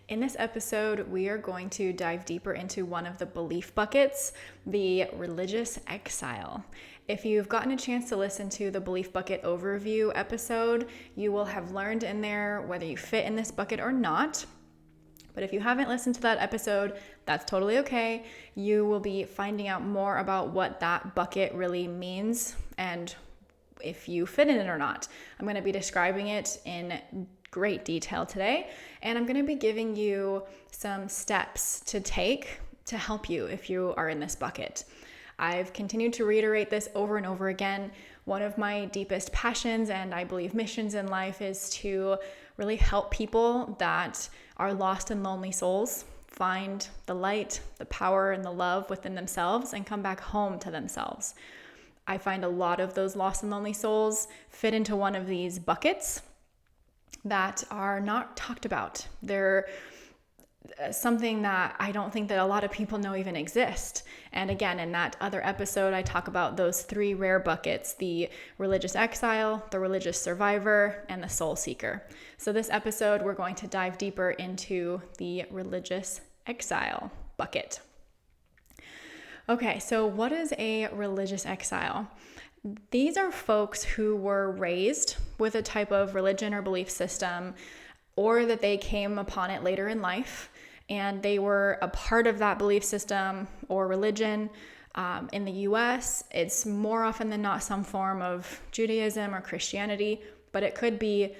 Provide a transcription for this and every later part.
In this episode, we are going to dive deeper into one of the belief buckets, the religious exile. If you've gotten a chance to listen to the belief bucket overview episode, you will have learned in there whether you fit in this bucket or not. But if you haven't listened to that episode, that's totally okay. You will be finding out more about what that bucket really means and if you fit in it or not. I'm going to be describing it in great detail today, and I'm going to be giving you some steps to take to help you if you are in this bucket. I've continued to reiterate this over and over again. One of my deepest passions and I believe missions in life is to really help people that are lost and lonely souls find the light, the power, and the love within themselves and come back home to themselves. I find a lot of those lost and lonely souls fit into one of these buckets that are not talked about. They're something that I don't think that a lot of people know even exist. And again, in that other episode, I talk about those three rare buckets: the religious exile, the religious survivor, and the soul seeker. So this episode, we're going to dive deeper into the religious exile bucket. Okay, so what is a religious exile? These are folks who were raised with a type of religion or belief system, or that they came upon it later in life, and they were a part of that belief system or religion. In the US, it's more often than not some form of Judaism or Christianity, but it could be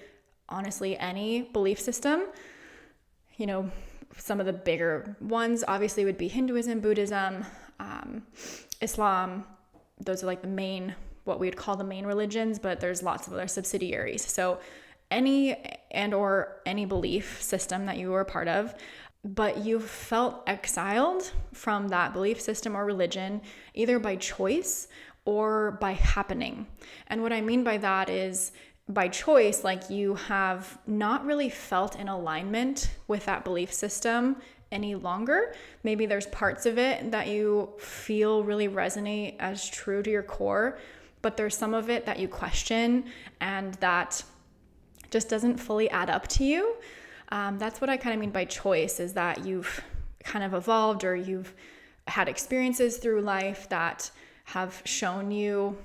honestly any belief system. You know, some of the bigger ones obviously would be Hinduism, Buddhism, Islam. Those are like the main, what we would call the main religions, but there's lots of other subsidiaries. So any belief system that you were a part of, but you felt exiled from that belief system or religion, either by choice or by happening. And what I mean by that is by choice, like you have not really felt in alignment with that belief system any longer. Maybe there's parts of it that you feel really resonate as true to your core, but there's some of it that you question and that just doesn't fully add up to you. That's what I kind of mean by choice, is that you've kind of evolved or you've had experiences through life that have shown you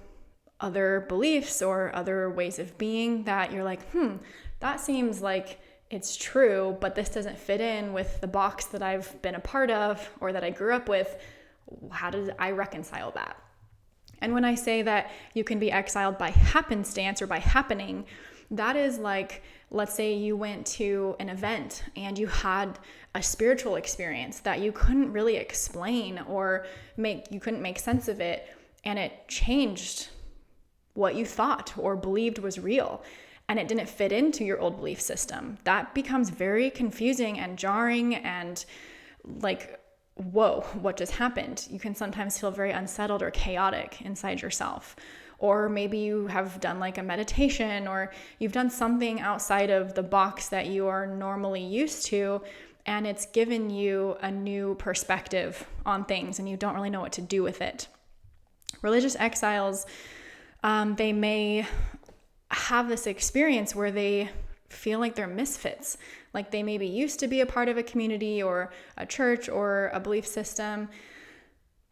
other beliefs or other ways of being that you're like, that seems like it's true, but this doesn't fit in with the box that I've been a part of or that I grew up with. How did I reconcile that? And when I say that you can be exiled by happenstance or by happening, that is like, let's say you went to an event and you had a spiritual experience that you couldn't really explain or you couldn't make sense of it, and it changed what you thought or believed was real, and it didn't fit into your old belief system. That becomes very confusing and jarring and like, whoa, what just happened? You can sometimes feel very unsettled or chaotic inside yourself. Or maybe you have done like a meditation, or you've done something outside of the box that you are normally used to, and it's given you a new perspective on things and you don't really know what to do with it. Religious exiles, they may have this experience where they feel like they're misfits, like they maybe used to be a part of a community or a church or a belief system,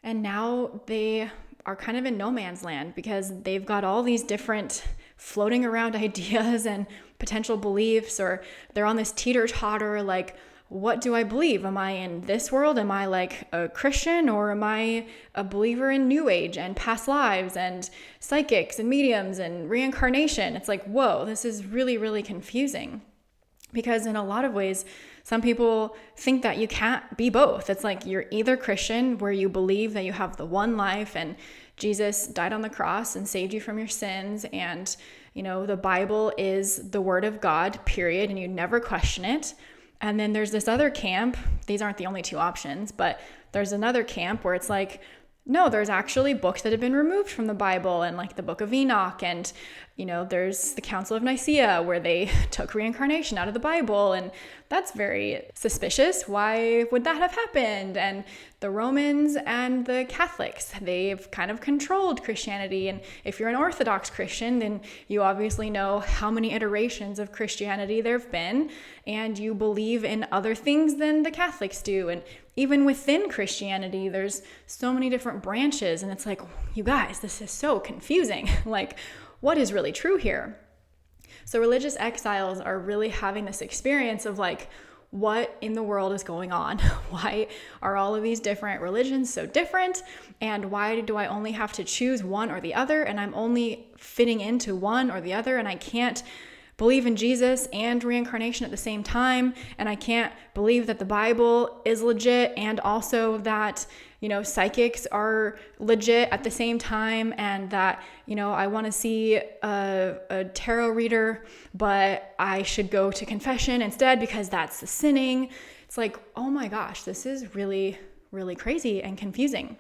and now they are kind of in no man's land because they've got all these different floating around ideas and potential beliefs, or they're on this teeter-totter, like, what do I believe? Am I in this world? Am I like a Christian, or am I a believer in New Age and past lives and psychics and mediums and reincarnation? It's like, whoa, this is really, really confusing. Because in a lot of ways, some people think that you can't be both. It's like you're either Christian, where you believe that you have the one life and Jesus died on the cross and saved you from your sins, and the Bible is the word of God, period, and you never question it. And then there's this other camp. These aren't the only two options, but there's another camp where it's like, no, there's actually books that have been removed from the Bible, and like the book of Enoch, and there's the Council of Nicaea where they took reincarnation out of the Bible, and that's very suspicious. Why would that have happened? And the Romans and the Catholics, they've kind of controlled Christianity. And if you're an Orthodox Christian, then you obviously know how many iterations of Christianity there have been, and you believe in other things than the Catholics do. And even within Christianity, there's so many different branches, and it's like, you guys, this is so confusing. Like, what is really true here? So religious exiles are really having this experience of like, what in the world is going on? Why are all of these different religions so different? And why do I only have to choose one or the other? And I'm only fitting into one or the other, and I can't believe in Jesus and reincarnation at the same time. And I can't believe that the Bible is legit and also that, psychics are legit at the same time, and that, I want to see a tarot reader, but I should go to confession instead because that's the sinning. It's like, oh my gosh, this is really, really crazy and confusing.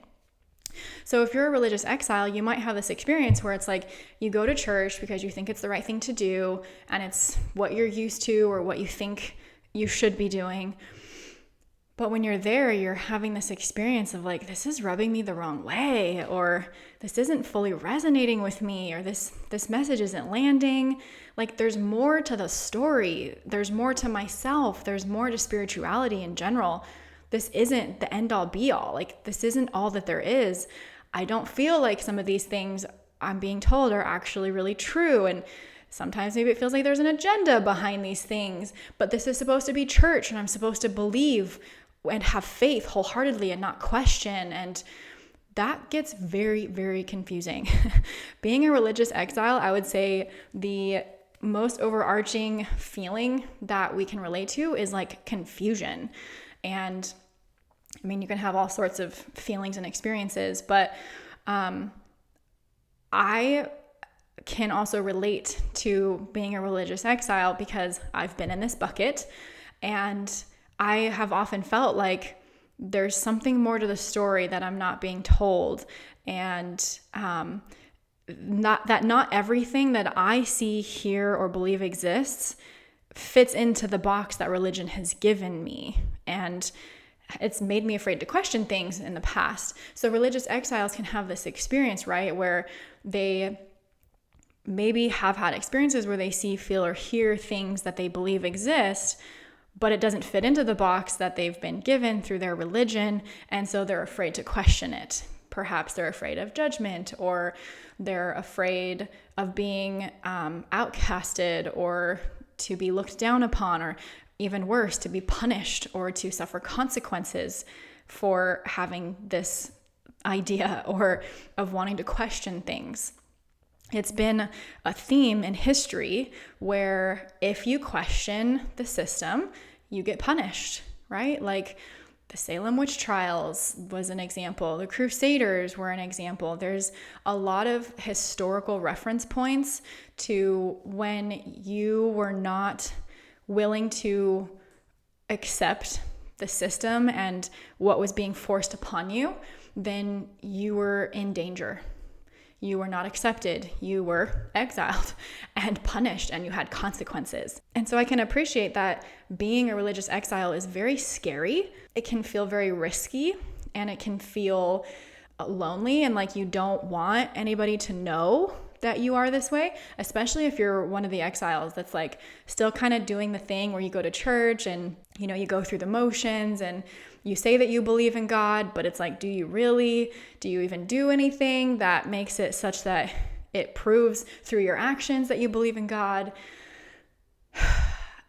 So if you're a religious exile, you might have this experience where it's like you go to church because you think it's the right thing to do, and it's what you're used to or what you think you should be doing. But when you're there, you're having this experience of like, this is rubbing me the wrong way, or this isn't fully resonating with me, or this message isn't landing. Like, there's more to the story. There's more to myself. There's more to spirituality in general. This isn't the end all be all. Like, this isn't all that there is. I don't feel like some of these things I'm being told are actually really true. And sometimes maybe it feels like there's an agenda behind these things, but this is supposed to be church, and I'm supposed to believe and have faith wholeheartedly and not question. And that gets very, very confusing. Being a religious exile, I would say the most overarching feeling that we can relate to is like confusion. And I mean, you can have all sorts of feelings and experiences, but I can also relate to being a religious exile because I've been in this bucket, and I have often felt like there's something more to the story that I'm not being told, and not everything that I see, hear, or believe exists fits into the box that religion has given me. And it's made me afraid to question things in the past. So religious exiles can have this experience, right, where they maybe have had experiences where they see, feel, or hear things that they believe exist, but it doesn't fit into the box that they've been given through their religion, and so they're afraid to question it. Perhaps they're afraid of judgment, or they're afraid of being outcasted, or to be looked down upon, or even worse, to be punished or to suffer consequences for having this idea or of wanting to question things. It's been a theme in history where if you question the system, you get punished, right? Like the Salem witch trials was an example. The Crusaders were an example. There's a lot of historical reference points to when you were not willing to accept the system and what was being forced upon you, then you were in danger. You were not accepted. You were exiled and punished, and you had consequences. And so I can appreciate that being a religious exile is very scary. It can feel very risky, and it can feel lonely and like you don't want anybody to know that you are this way, especially if you're one of the exiles that's like still kind of doing the thing where you go to church and, you go through the motions and you say that you believe in God, but it's like, do you really? Do you even do anything that makes it such that it proves through your actions that you believe in God?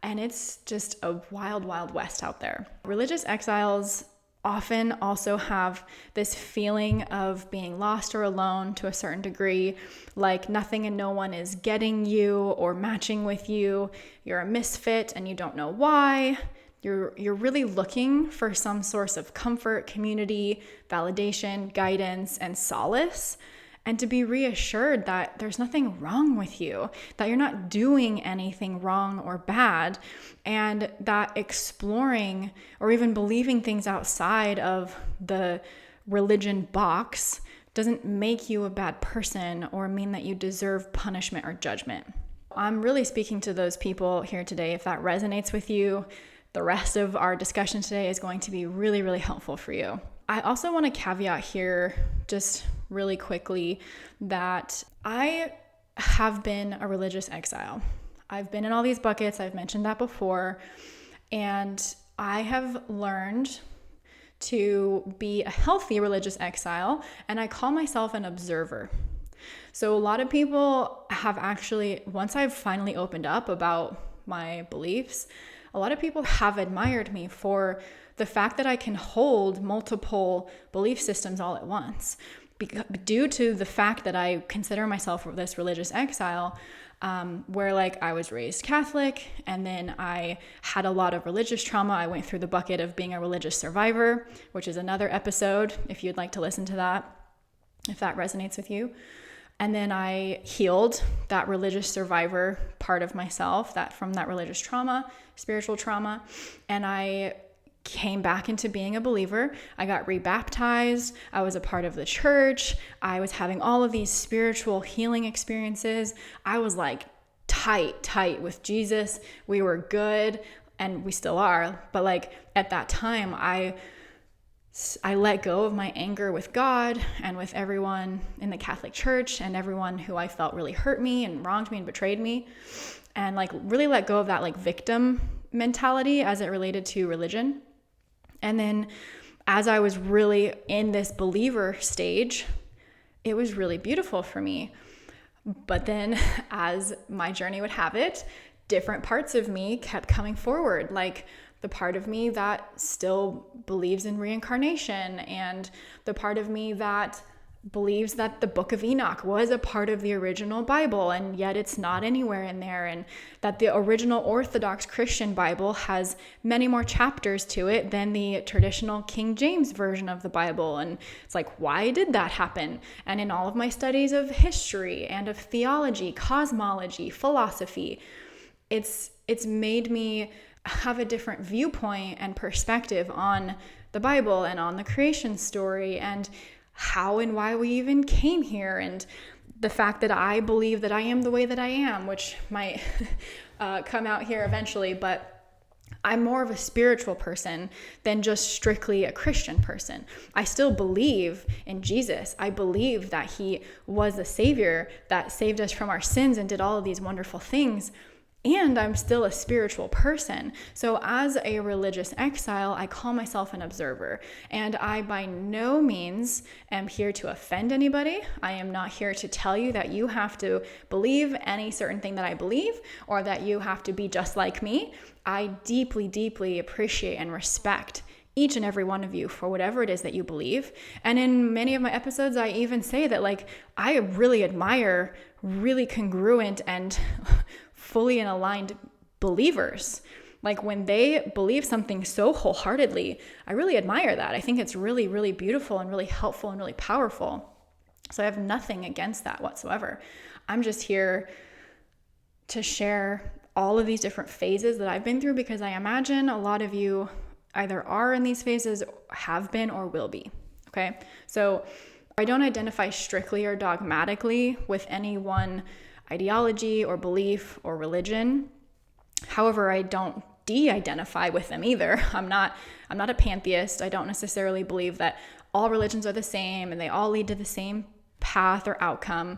And it's just a wild, wild west out there. Religious exiles often also have this feeling of being lost or alone to a certain degree, like nothing and no one is getting you or matching with you. You're a misfit and you don't know why. You're really looking for some source of comfort, community, validation, guidance, and solace, and to be reassured that there's nothing wrong with you, that you're not doing anything wrong or bad, and that exploring or even believing things outside of the religion box doesn't make you a bad person or mean that you deserve punishment or judgment. I'm really speaking to those people here today. If that resonates with you, the rest of our discussion today is going to be really, really helpful for you. I also want to caveat here just really quickly that I have been a religious exile. I've been in all these buckets. I've mentioned that before. And I have learned to be a healthy religious exile, and I call myself an observer. So a lot of people have actually, once I've finally opened up about my beliefs, a lot of people have admired me for the fact that I can hold multiple belief systems all at once. Due to the fact that I consider myself this religious exile, where like I was raised Catholic and then I had a lot of religious trauma. I went through the bucket of being a religious survivor, which is another episode if you'd like to listen to that, if that resonates with you. And then I healed that religious survivor part of myself, that from that religious trauma, spiritual trauma, and I came back into being a believer. I got rebaptized. I was a part of the church. I was having all of these spiritual healing experiences. I was like tight with Jesus. We were good, and we still are. But like at that time, I let go of my anger with God and with everyone in the Catholic Church and everyone who I felt really hurt me and wronged me and betrayed me, and like really let go of that like victim mentality as it related to religion. And then as I was really in this believer stage, it was really beautiful for me. But then as my journey would have it, different parts of me kept coming forward, like the part of me that still believes in reincarnation, and the part of me that believes that the Book of Enoch was a part of the original Bible, and yet it's not anywhere in there, and that the original Orthodox Christian Bible has many more chapters to it than the traditional King James version of the Bible. And it's like, why did that happen? And in all of my studies of history and of theology, cosmology, philosophy, it's made me have a different viewpoint and perspective on the Bible and on the creation story and how and why we even came here, and the fact that I believe that I am the way that I am, which might come out here eventually, but I'm more of a spiritual person than just strictly a Christian person. I still believe in Jesus. I believe that he was the Savior that saved us from our sins and did all of these wonderful things. And I'm still a spiritual person. So as a religious exile, I call myself an observer. And I by no means am here to offend anybody. I am not here to tell you that you have to believe any certain thing that I believe, or that you have to be just like me. I deeply, deeply appreciate and respect each and every one of you for whatever it is that you believe. And in many of my episodes, I even say that like I really admire really congruent and fully and aligned believers. Like when they believe something so wholeheartedly, I really admire that. I think it's really, really beautiful and really helpful and really powerful. So I have nothing against that whatsoever. I'm just here to share all of these different phases that I've been through, because I imagine a lot of you either are in these phases, have been, or will be. Okay. So I don't identify strictly or dogmatically with any one ideology or belief or religion. However, I don't de-identify with them either. I'm not a pantheist. I don't necessarily believe that all religions are the same and they all lead to the same path or outcome.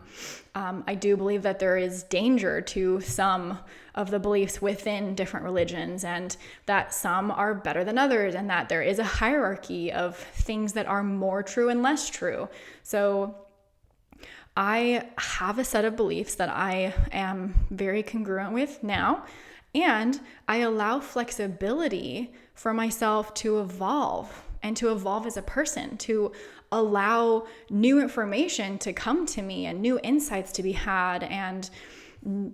I do believe that there is danger to some of the beliefs within different religions, and that some are better than others, and that there is a hierarchy of things that are more true and less true. So I have a set of beliefs that I am very congruent with now, and I allow flexibility for myself to evolve and to evolve as a person, to allow new information to come to me and new insights to be had and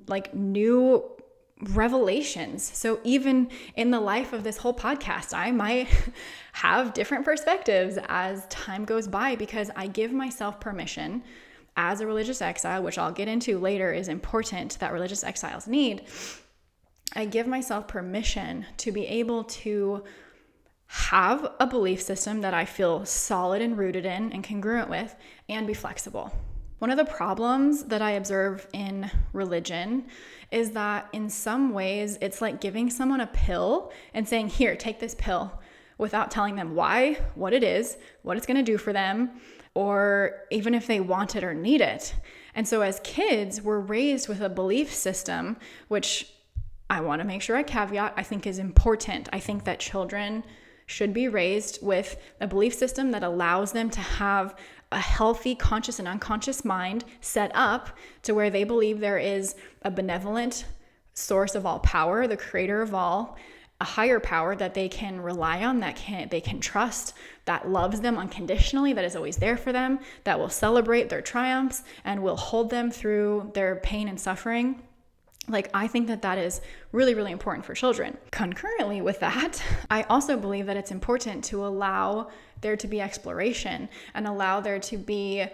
like new revelations. So even in the life of this whole podcast, I might have different perspectives as time goes by, because I give myself permission as a religious exile, which I'll get into later is important that religious exiles need. I give myself permission to be able to have a belief system that I feel solid and rooted in and congruent with, and be flexible. One of the problems that I observe in religion is that in some ways it's like giving someone a pill and saying, here, take this pill, without telling them why, what it is, what it's going to do for them, or even if they want it or need it. And so as kids, we're raised with a belief system, which I want to make sure I caveat, I think is important. I think that children should be raised with a belief system that allows them to have a healthy conscious and unconscious mind set up to where they believe there is a benevolent source of all power, the creator of all, a higher power that they can rely on, they can trust, that loves them unconditionally, that is always there for them, that will celebrate their triumphs and will hold them through their pain and suffering. Like, I think that that is really, really important for children. Concurrently with that, I also believe that it's important to allow there to be exploration and allow there to be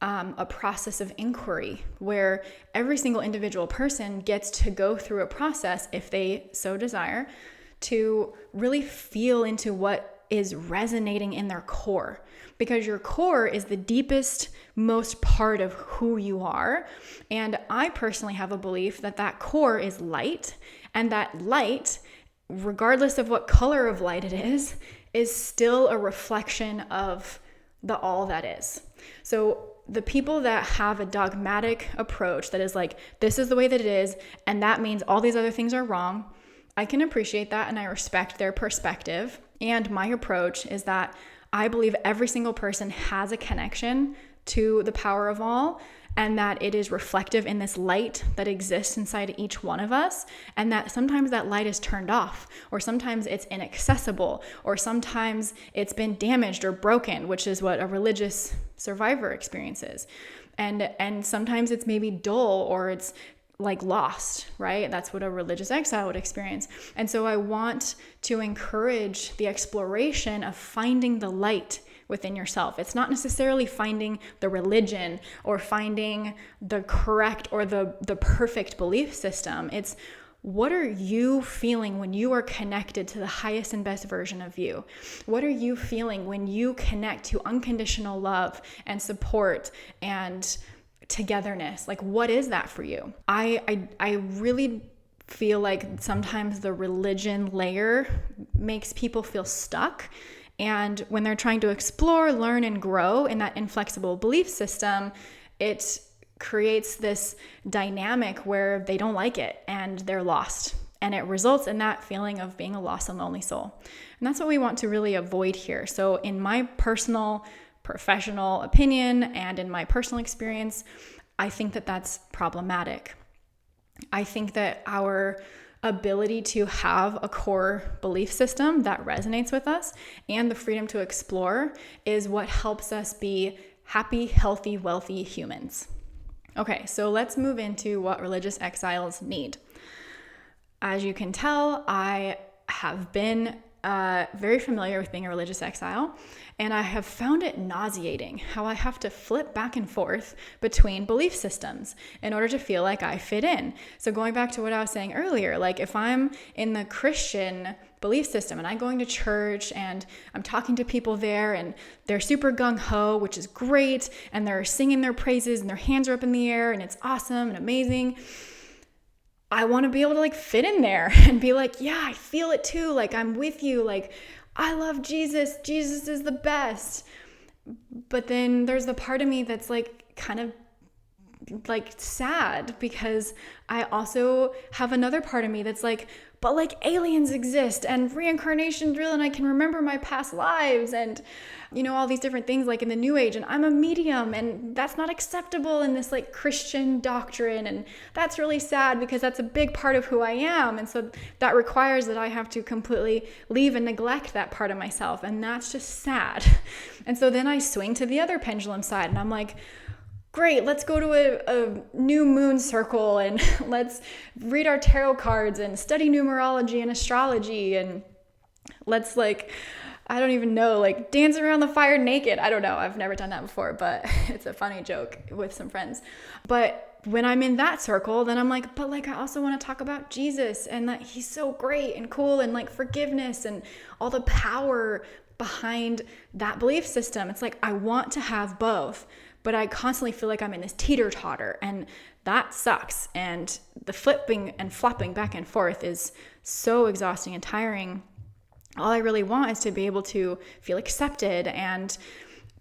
a process of inquiry where every single individual person gets to go through a process, if they so desire, to really feel into what is resonating in their core. Because your core is the deepest, most part of who you are. And I personally have a belief that that core is light, and that light, regardless of what color of light it is still a reflection of the all that is. So the people that have a dogmatic approach that is like, this is the way that it is, and that means all these other things are wrong, I can appreciate that and I respect their perspective. And my approach is that I believe every single person has a connection to the power of all, and that it is reflective in this light that exists inside each one of us, and that sometimes that light is turned off, or sometimes it's inaccessible, or sometimes it's been damaged or broken, which is what a religious survivor experiences. And sometimes it's maybe dull, or it's like lost, right? That's what a religious exile would experience. And so I want to encourage the exploration of finding the light within yourself. It's not necessarily finding the religion or finding the correct or the perfect belief system. It's, what are you feeling when you are connected to the highest and best version of you? What are you feeling when you connect to unconditional love and support and togetherness? Like, what is that for you? I really feel like sometimes the religion layer makes people feel stuck. And when they're trying to explore, learn, and grow in that inflexible belief system, it creates this dynamic where they don't like it and they're lost. And it results in that feeling of being a lost and lonely soul. And that's what we want to really avoid here. So in my personal, professional opinion and in my personal experience, I think that that's problematic. I think that our ability to have a core belief system that resonates with us and the freedom to explore is what helps us be happy, healthy, wealthy humans. Okay, so let's move into what religious exiles need. As you can tell, I have been very familiar with being a religious exile, and I have found it nauseating how I have to flip back and forth between belief systems in order to feel like I fit in. So going back to what I was saying earlier, like if I'm in the Christian belief system and I'm going to church and I'm talking to people there and they're super gung-ho, which is great, and they're singing their praises and their hands are up in the air and it's awesome and amazing, I want to be able to like fit in there and be like, yeah, I feel it too. Like, I'm with you. Like, I love Jesus. Jesus is the best. But then there's the part of me that's like kind of like sad, because I also have another part of me that's like, but like aliens exist and reincarnation's real and I can remember my past lives and, you know, all these different things like in the New Age, and I'm a medium and that's not acceptable in this like Christian doctrine, and that's really sad because that's a big part of who I am, and so that requires that I have to completely leave and neglect that part of myself, and that's just sad. And so then I swing to the other pendulum side and I'm like, great, let's go to a new moon circle and let's read our tarot cards and study numerology and astrology, and let's like, I don't even know, like dance around the fire naked. I don't know. I've never done that before, but it's a funny joke with some friends. But when I'm in that circle, then I'm like, but like, I also want to talk about Jesus and that he's so great and cool and like forgiveness and all the power behind that belief system. It's like, I want to have both, but I constantly feel like I'm in this teeter-totter, and that sucks. And the flipping and flopping back and forth is so exhausting and tiring. All I really want is to be able to feel accepted and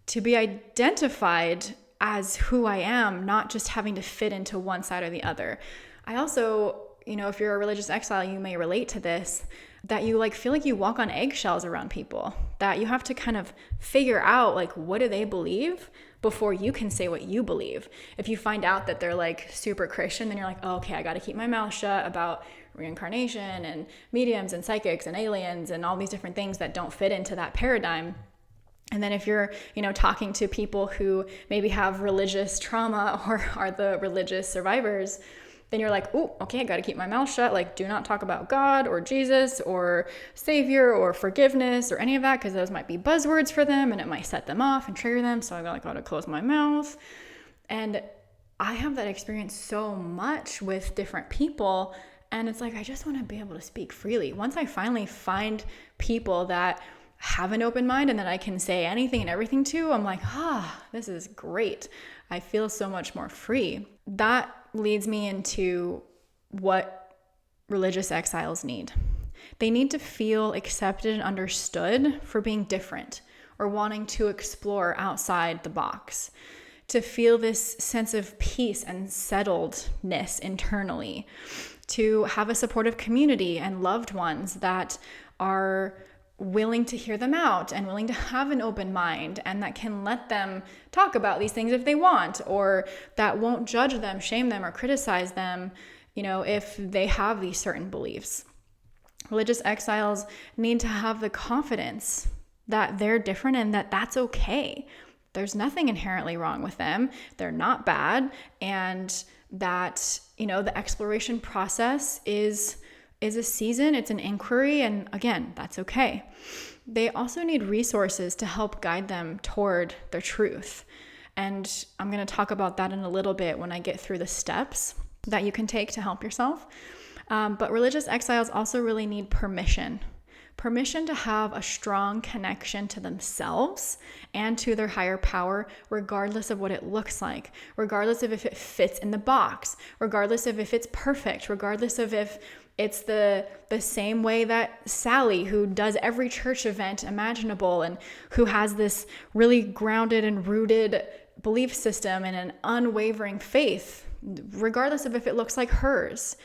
to be identified as who I am, not just having to fit into one side or the other. I also, if you're a religious exile, you may relate to this, that you like feel like you walk on eggshells around people, that you have to kind of figure out like, what do they believe before you can say what you believe. If you find out that they're like super Christian, then you're like, oh, okay, I got to keep my mouth shut about reincarnation and mediums and psychics and aliens and all these different things that don't fit into that paradigm. And then if you're, talking to people who maybe have religious trauma or are the religious survivors, then you're like, oh, okay, I got to keep my mouth shut. Like, do not talk about God or Jesus or Savior or forgiveness or any of that, because those might be buzzwords for them and it might set them off and trigger them. So I got to close my mouth. And I have that experience so much with different people. And it's like, I just want to be able to speak freely. Once I finally find people that have an open mind and that I can say anything and everything to, I'm like, this is great. I feel so much more free. That leads me into what religious exiles need. They need to feel accepted and understood for being different or wanting to explore outside the box, to feel this sense of peace and settledness internally, to have a supportive community and loved ones that are willing to hear them out and willing to have an open mind and that can let them talk about these things if they want, or that won't judge them, shame them, or criticize them, if they have these certain beliefs. Religious exiles need to have the confidence that they're different and that that's okay. There's nothing inherently wrong with them. They're not bad. And that, the exploration process is a season, it's an inquiry, and again, that's okay. They also need resources to help guide them toward their truth. And I'm going to talk about that in a little bit when I get through the steps that you can take to help yourself. But religious exiles also really need permission to have a strong connection to themselves and to their higher power, regardless of what it looks like, regardless of if it fits in the box, regardless of if it's perfect, regardless of if it's the same way that Sally, who does every church event imaginable and who has this really grounded and rooted belief system and an unwavering faith, regardless of if it looks like hers.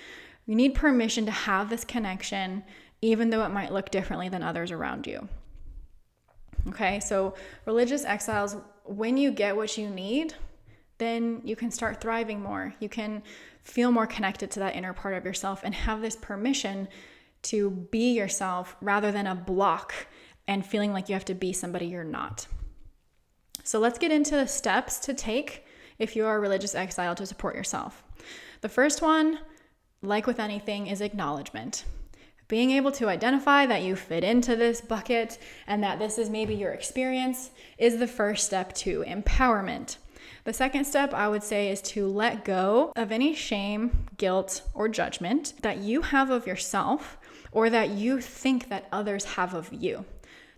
You need permission to have this connection, even though it might look differently than others around you. Okay, so religious exiles, when you get what you need, then you can start thriving more. You can feel more connected to that inner part of yourself and have this permission to be yourself rather than a block and feeling like you have to be somebody you're not. So let's get into the steps to take if you are a religious exile to support yourself. The first one, like with anything, is acknowledgement. Being able to identify that you fit into this bucket and that this is maybe your experience is the first step to empowerment. The second step, I would say, is to let go of any shame, guilt, or judgment that you have of yourself or that you think that others have of you.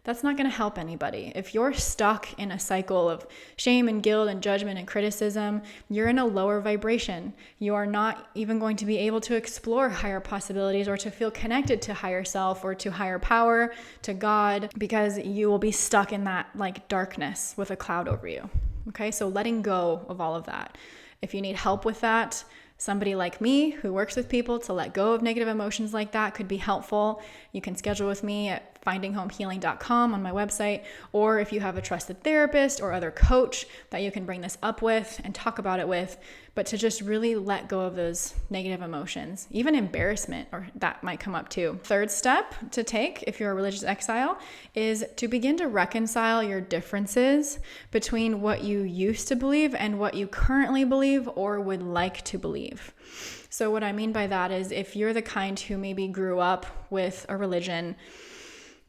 That's not going to help anybody. If you're stuck in a cycle of shame and guilt and judgment and criticism, you're in a lower vibration. You are not even going to be able to explore higher possibilities or to feel connected to higher self or to higher power, to God, because you will be stuck in that like darkness with a cloud over you. Okay, so letting go of all of that. If you need help with that, somebody like me who works with people to let go of negative emotions like that could be helpful. You can schedule with me at findinghomehealing.com on my website, or if you have a trusted therapist or other coach that you can bring this up with and talk about it with, but to just really let go of those negative emotions, even embarrassment, or that might come up too. Third step to take if you're a religious exile is to begin to reconcile your differences between what you used to believe and what you currently believe or would like to believe. So what I mean by that is if you're the kind who maybe grew up with a religion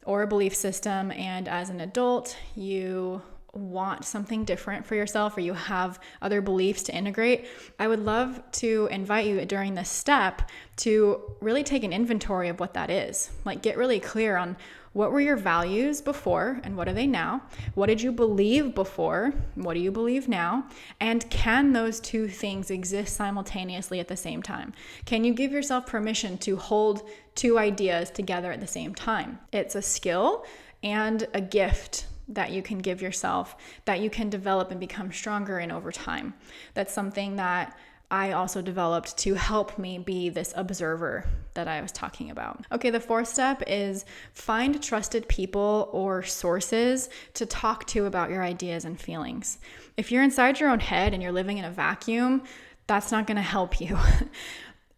or a belief system, and as an adult, you want something different for yourself, or you have other beliefs to integrate, I would love to invite you during this step to really take an inventory of what that is. Like, get really clear on what were your values before and what are they now? What did you believe before? What do you believe now? And can those two things exist simultaneously at the same time? Can you give yourself permission to hold two ideas together at the same time? It's a skill and a gift that you can give yourself, that you can develop and become stronger in over time. That's something that I also developed to help me be this observer that I was talking about. Okay, the fourth step is find trusted people or sources to talk to about your ideas and feelings. If you're inside your own head and you're living in a vacuum, that's not going to help you.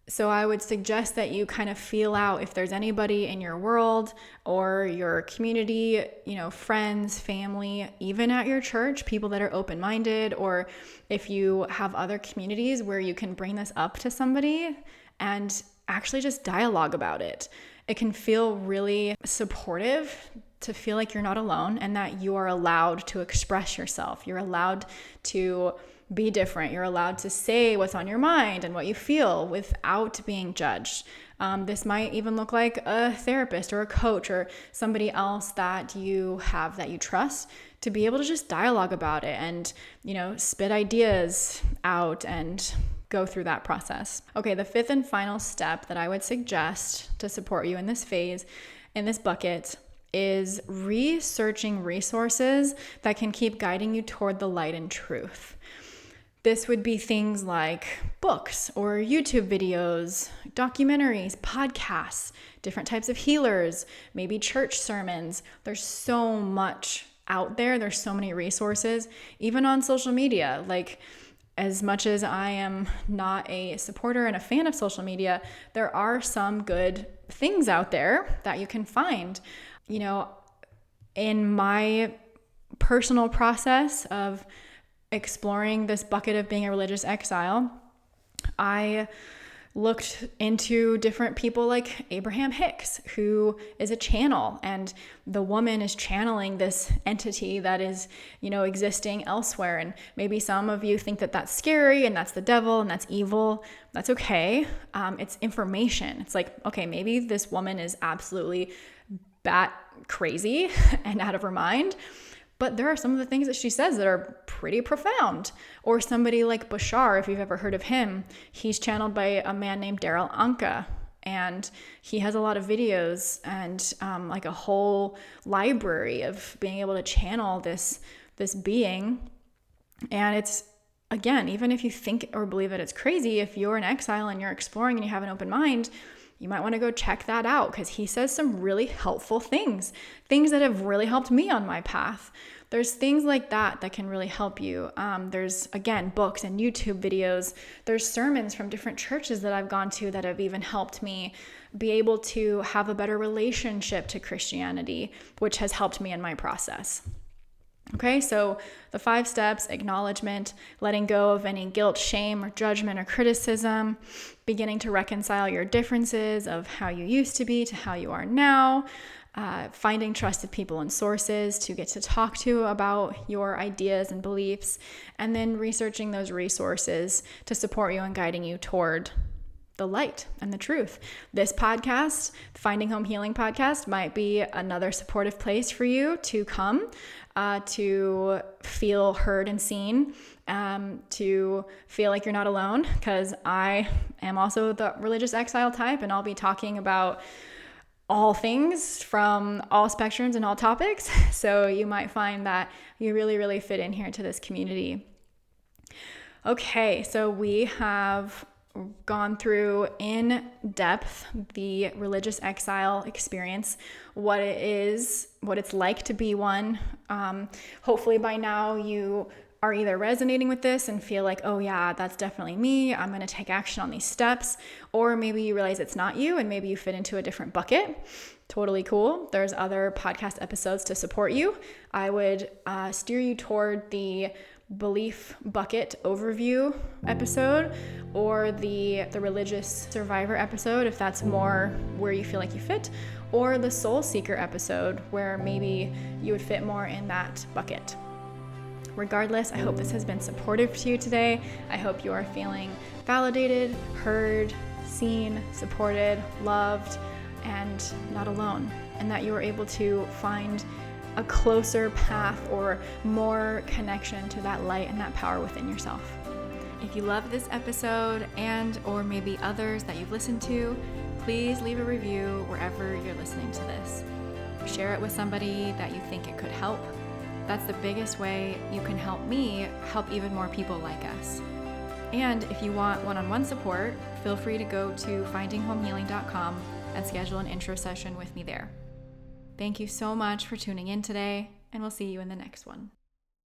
So I would suggest that you kind of feel out if there's anybody in your world or your community, friends, family, even at your church, people that are open-minded, or if you have other communities where you can bring this up to somebody and actually just dialogue about it. It can feel really supportive to feel like you're not alone and that you are allowed to express yourself. You're allowed to be different. You're allowed to say what's on your mind and what you feel without being judged. This might even look like a therapist or a coach or somebody else that you have that you trust to be able to just dialogue about it and, spit ideas out and go through that process. Okay, the fifth and final step that I would suggest to support you in this phase, in this bucket, is researching resources that can keep guiding you toward the light and truth. This would be things like books or YouTube videos, documentaries, podcasts, different types of healers, maybe church sermons. There's so much out there. There's so many resources, even on social media. Like, as much as I am not a supporter and a fan of social media, there are some good things out there that you can find. In my personal process of exploring this bucket of being a religious exile, I looked into different people like Abraham Hicks, who is a channel, and the woman is channeling this entity that is, existing elsewhere. And maybe some of you think that that's scary and that's the devil and that's evil. That's okay. It's information. It's like, okay, maybe this woman is absolutely bat crazy and out of her mind, but there are some of the things that she says that are pretty profound. Or somebody like Bashar, if you've ever heard of him, he's channeled by a man named Daryl Anka, and he has a lot of videos and like a whole library of being able to channel this being. And it's, again, even if you think or believe that it's crazy, if you're in exile and you're exploring and you have an open mind, you might want to go check that out, because he says some really helpful things that have really helped me on my path. There's things like that can really help you. There's, again, books and YouTube videos. There's sermons from different churches that I've gone to that have even helped me be able to have a better relationship to Christianity, which has helped me in my process. Okay, so the 5 steps: acknowledgement, letting go of any guilt, shame, or judgment or criticism, beginning to reconcile your differences of how you used to be to how you are now, finding trusted people and sources to get to talk to about your ideas and beliefs, and then researching those resources to support you and guiding you toward the light and the truth. This podcast, Finding Home Healing Podcast, might be another supportive place for you to come, to feel heard and seen, to feel like you're not alone, because I am also the religious exile type, and I'll be talking about all things from all spectrums and all topics. So you might find that you really, really fit in here to this community. Okay, so we have gone through in depth the religious exile experience, what it is, what it's like to be one. Hopefully by now you are either resonating with this and feel like, oh yeah, that's definitely me, I'm going to take action on these steps, or maybe you realize it's not you and maybe you fit into a different bucket. Totally cool. There's other podcast episodes to support you. I would steer you toward the belief bucket overview episode or the religious survivor episode, if that's more where you feel like you fit, or the soul seeker episode where maybe you would fit more in that bucket. Regardless, I hope this has been supportive to you today. I hope you are feeling validated, heard, seen, supported, loved, and not alone, and that you are able to find a closer path or more connection to that light and that power within yourself. If you love this episode and or maybe others that you've listened to, please leave a review wherever you're listening to this. Share it with somebody that you think it could help. That's the biggest way you can help me help even more people like us. And if you want one-on-one support, feel free to go to findinghomehealing.com and schedule an intro session with me there. Thank you so much for tuning in today, and we'll see you in the next one.